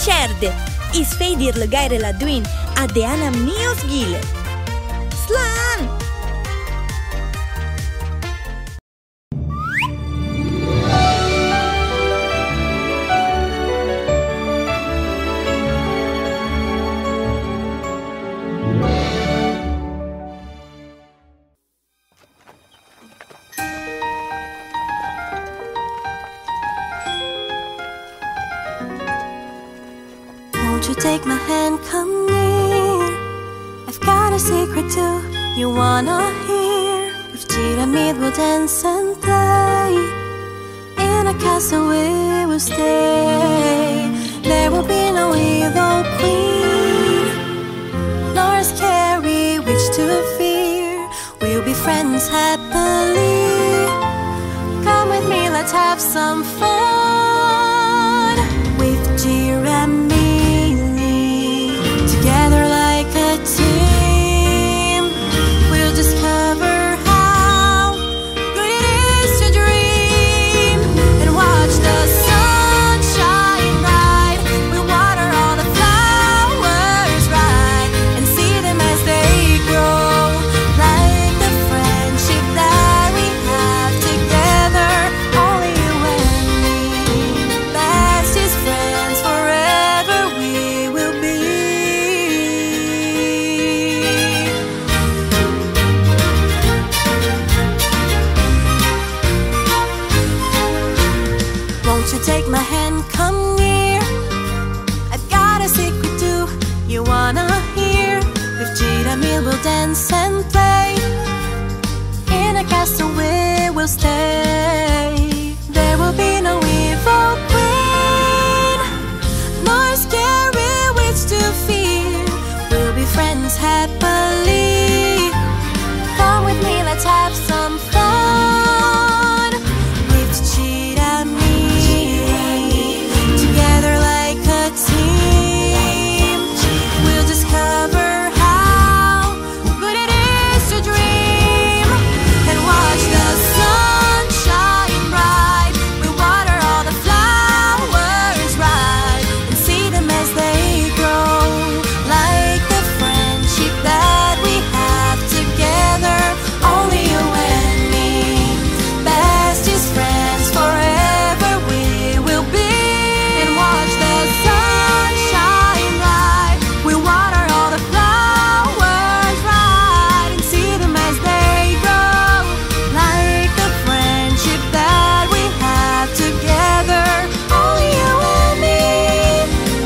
Cairde. Is féidir le gháire la duin a déanam níos gíle. Slán! Won't you take my hand, come near? I've got a secret too, you wanna hear? With Giramille we'll dance and play. In a castle we will stay. There will be no evil queen, nor scary witch to fear. We'll be friends happily. Come with me, let's have some fun. With Giramille, together like a team, we'll discover how good it is to dream and watch the sun shine bright. We'll water all the flowers right and see them as they grow, like the friendship that we have together. Only you and me, bestest friends forever we will be. Won't you take my hand, come near? I've got a secret too, you wanna hear? With Giramille we'll dance and play. In a castle we will stay. There will be no evil queen, nor scary witch to fear. We'll be friends happily. Come with me, let's have some fun. With Giramille, together like a team, we'll discover how good it is to dream and watch the sun shine bright. We'll water all the flowers right and see them as they grow, like the friendship that we have together. Only you and me, bestest friends forever we will be. And watch the sun shine bright. We'll water all the flowers right and see them as they grow, like the friendship that we have together. Only you and me,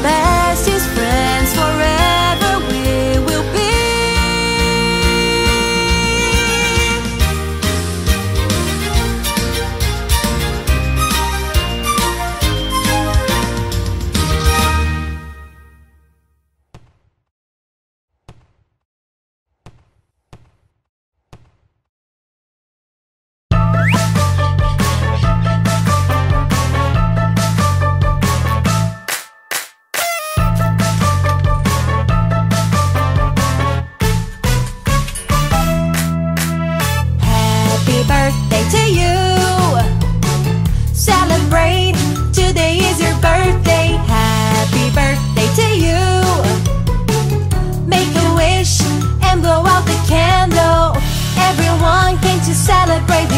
bestest friends forever we will be. Happy birthday to you. Celebrate, today is your birthday. Happy birthday to you. Make a wish and blow out the candle. Everyone came to celebrate